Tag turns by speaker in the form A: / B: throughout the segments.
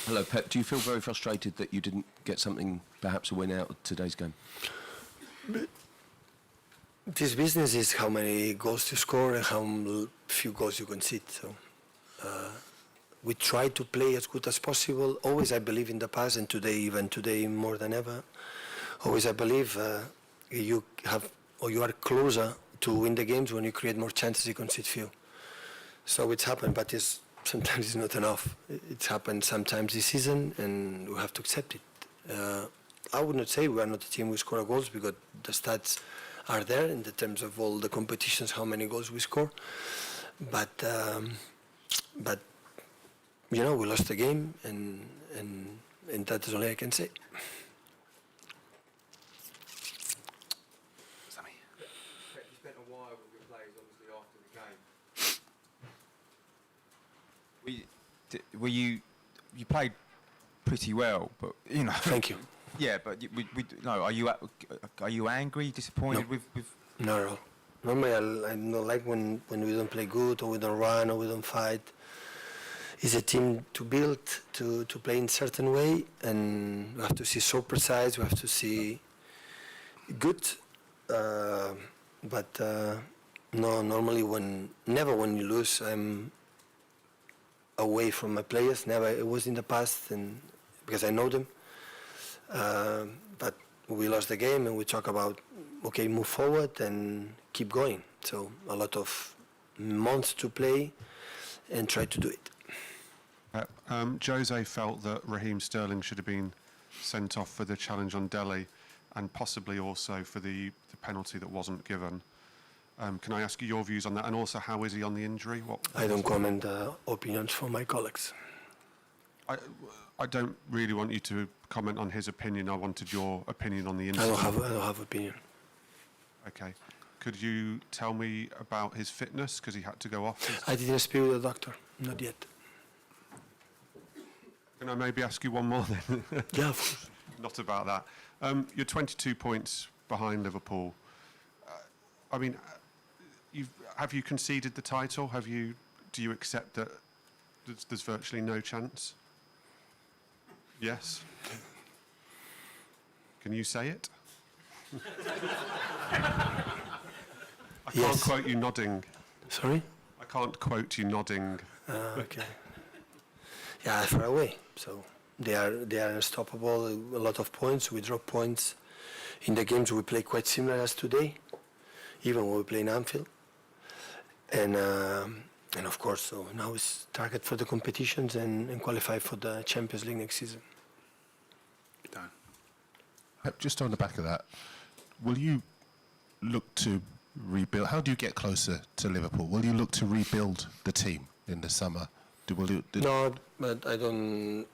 A: Hello, Pep. Do you feel very frustrated that you didn't get something, perhaps a win out of today's game?
B: This business is how many goals you score and how few goals you concede. So we try to play as good as possible. Always, I believe in the past, and today, even today, more than ever. Always, I believe you have or you are closer to win the games when you create more chances, you concede few. So it's happened, but sometimes it's not enough. It's happened sometimes this season, and we have to accept it. I would not say we are not a team who score goals because the stats are there in the terms of all the competitions, how many goals we score. But you know, we lost the game, and that is all I can say.
C: Sammy.
D: You spent a while with your players, obviously, after the game.
C: You played pretty well, but you know.
B: Thank you.
C: Yeah, but no. Are you angry, disappointed
B: No.
C: with?
B: Not at all. Normally, I don't like when we don't play good or we don't run or we don't fight. It's a team to build, to play in a certain way, and we have to see so precise. We have to see good, but no. Normally, never when you lose, I'm away from my players. Never. It was in the past, and because I know them. But we lost the game, and we talk about okay, move forward and keep going. So a lot of months to play and try to do it.
E: Jose felt that Raheem Sterling should have been sent off for the challenge on Delhi, and possibly also for the penalty that wasn't given. Can I ask you your views on that? And also, how is he on the injury?
B: I don't comment opinions from my colleagues.
E: I don't really want you to comment on his opinion. I wanted your opinion on the incident.
B: I don't have opinion.
E: Okay. Could you tell me about his fitness? Because he had to go off.
B: I didn't speak with the doctor. Not yet.
E: Can I maybe ask you one more then?
B: Yeah, of course.
E: Not about that. You're 22 points behind Liverpool. I mean, have you conceded the title? Do you accept that there's virtually no chance? Yes. Can you say it? I can't quote you nodding.
B: Sorry?
E: I can't quote you nodding.
B: Okay. Yeah, far away. So they are unstoppable. A lot of points. We drop points. In the games we play quite similar as today, even when we play in Anfield. And of course, so now it's target for the competitions and qualify for the Champions League next season.
C: Done.
F: Just on the back of that, will you look to rebuild? How do you get closer to Liverpool? Will you look to rebuild the team in the summer?
B: No, but I don't.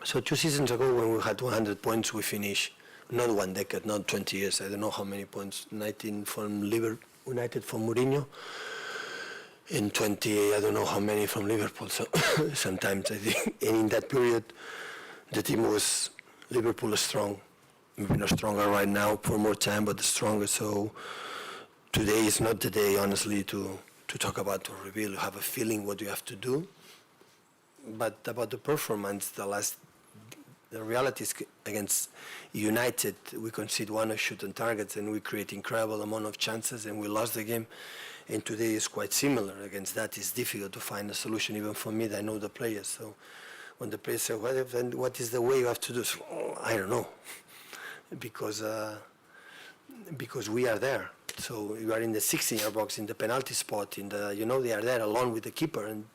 B: So 2 seasons ago, when we had 100 points, we finished not 1 decade, not 20 years. I don't know how many points. 19 from United from Mourinho, and 20. I don't know how many from Liverpool. So sometimes I think, and in that period, the team was Liverpool strong. Maybe not stronger right now for more time, but stronger. So today is not the day, honestly, to talk about to reveal. You have a feeling what you have to do, but about the performance, the reality is against United, we concede 1 shoot on targets and we create incredible amount of chances and we lost the game. And today is quite similar. Against that, it's difficult to find a solution, even for me that I know the players. So when the players say, well, then what is the way you have to do? So, I don't know, because we are there. So you are in the 16-yard box, in the penalty spot, they are there alone with the keeper and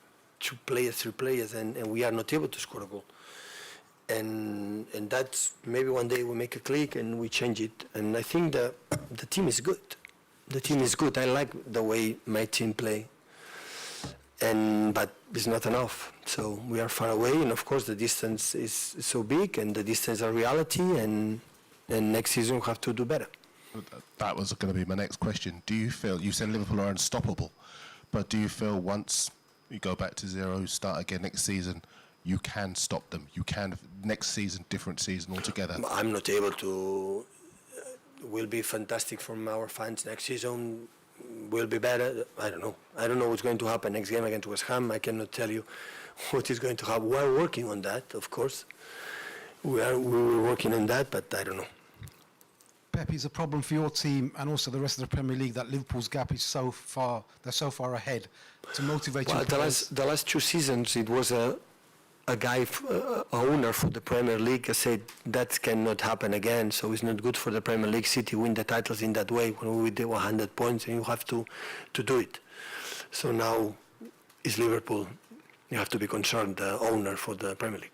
B: 3 players, and we are not able to score a goal. And that's maybe one day we make a click and we change it. And I think the team is good. The team is good. I like the way my team play. But it's not enough. So we are far away, and of course the distance is so big, and the distance is a reality. And next season we have to do better.
F: That was going to be my next question. Do you feel, you said Liverpool are unstoppable, but do you feel once you go back to zero, start again next season, you can stop them? You can, next season, different season altogether?
B: I'm not able to. Will be fantastic from our fans next season. Will be better. I don't know. I don't know what's going to happen next game against West Ham. I cannot tell you what is going to happen. We are working on that, of course. We were working on that, but I don't know.
G: Pep, is a problem for your team and also the rest of the Premier League that Liverpool's gap is so far, they're so far ahead to motivate
B: Well,
G: your players?
B: the last 2 seasons, it was a guy, a owner for the Premier League said that cannot happen again, so it's not good for the Premier League. City win the titles in that way when we did 100 points, and you have to do it. So now it's Liverpool. You have to be concerned, the owner for the Premier League.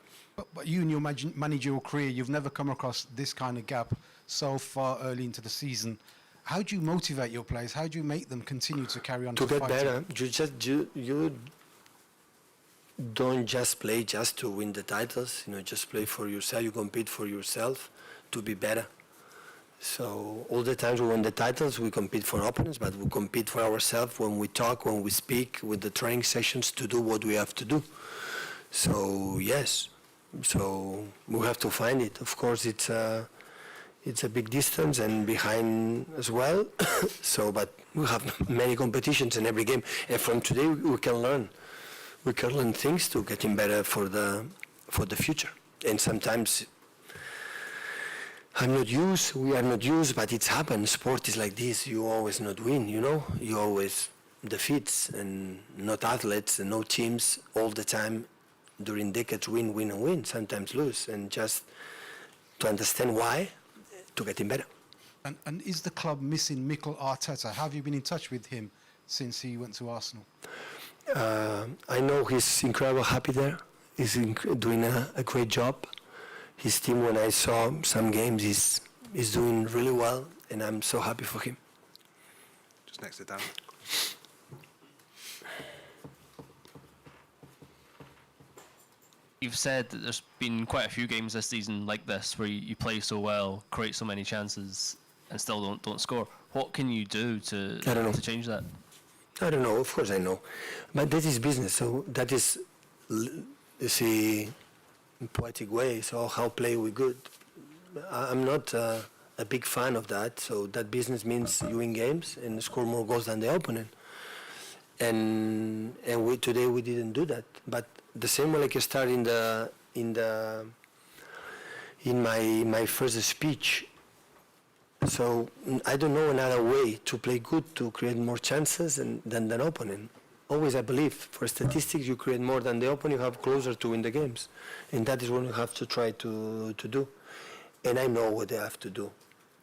G: But you in your managerial career, you've never come across this kind of gap so far early into the season. How do you motivate your players? How do you make them continue to carry on
B: To get
G: fighting?
B: better, you don't just play just to win the titles. Just play for yourself. You compete for yourself to be better. So all the times we win the titles, we compete for opponents, but we compete for ourselves when we talk, when we speak, with the training sessions to do what we have to do. So yes, so we have to find it. Of course, it's a big distance and behind as well. So, but we have many competitions in every game, and from today we can learn. We can learn things to getting better for the future. And sometimes we are not used, but it's happened. Sport is like this. You always not win, You always defeats, and not athletes and no teams all the time during decades win, and win, sometimes lose. And just to understand why, to getting better.
G: And is the club missing Mikel Arteta? Have you been in touch with him since he went to Arsenal?
B: I know he's incredibly happy there. He's doing a great job. His team, when I saw some games, is doing really well, and I'm so happy for him.
H: Just next to Dan.
I: You've said that there's been quite a few games this season like this where you play so well, create so many chances, and still don't score. What can you do to change that?
B: I don't know. Of course I know, but that is business. So that is, you see, poetic way. So how play we good? I'm not a big fan of that. So that business means you win games and score more goals than the opponent. And today we didn't do that. But the same way, like I started in my first speech. So I don't know another way to play good, to create more chances than the opponent. Always, I believe, for statistics, you create more than the opponent, you have closer to win the games. And that is what you have to try to do. And I know what they have to do,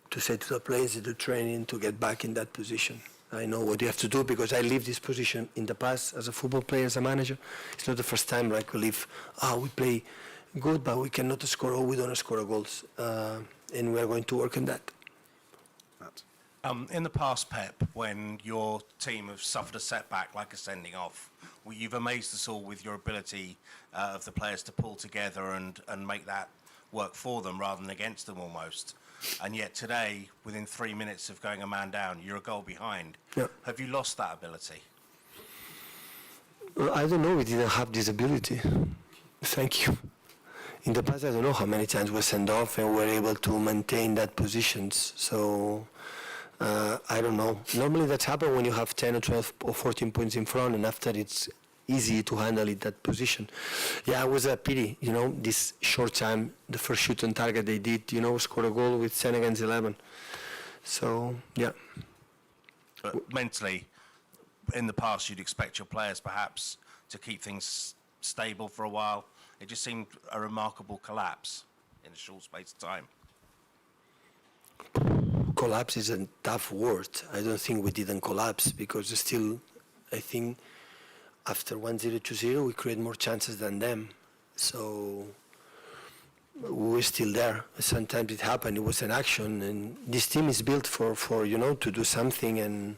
B: to say to the players, to do training, to get back in that position. I know what you have to do because I lived this position in the past as a football player, as a manager. It's not the first time like we live, we play good, but we cannot score, or we don't score goals. And we are going to work on that.
J: In the past, Pep, when your team have suffered a setback like a sending off, you've amazed us all with your ability of the players to pull together and make that work for them rather than against them almost. And yet today, within 3 minutes of going a man down, you're a goal behind.
B: Yeah.
J: Have you lost that ability?
B: Well, I don't know. We didn't have this ability. Thank you. In the past, I don't know how many times we sent off and were able to maintain that positions. So I don't know. Normally that's happens when you have 10 or 12 or 14 points in front, and after it's easy to handle it, that position. Yeah, it was a pity, this short time, the first shoot on target they did, score a goal with 10 against 11. So, yeah.
J: But mentally, in the past, you'd expect your players perhaps to keep things stable for a while. It just seemed a remarkable collapse in a short space of time.
B: Collapse is a tough word. I don't think we didn't collapse because still, I think after 1-0, 2-0, we create more chances than them. So we were still there. Sometimes it happened. It was an action, and this team is built for to do something and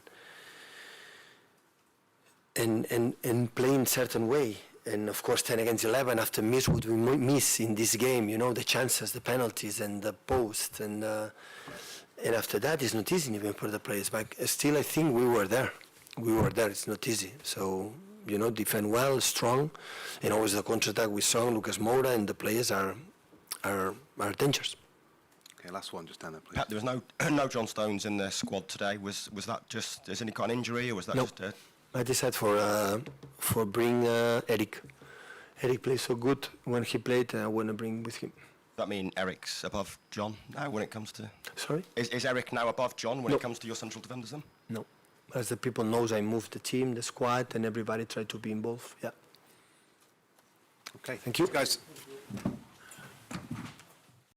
B: play in certain way. And of course, 10 against 11. After miss what we miss in this game, the chances, the penalties, and the post, and after that, it's not easy even for the players. But still, I think we were there. It's not easy. So. Defend well, strong, and always the counter-attack with Song, Lucas Moura, and the players are dangerous.
H: Okay, last one, just down there, please.
K: Pat, there was no John Stones in the squad today. Was that just as any kind of injury, or was that just?
B: I decided for bring Eric, Eric plays so good when he played, and I want to bring with him.
K: Does that mean Eric's above John now when it comes to...
B: Sorry?
K: Is Eric now above John when
B: No.
K: it comes to your central defenders then?
B: No. As the people knows, I moved the team, the squad, and everybody tried to be involved. Yeah.
H: Okay.
B: Thank you.
H: Guys.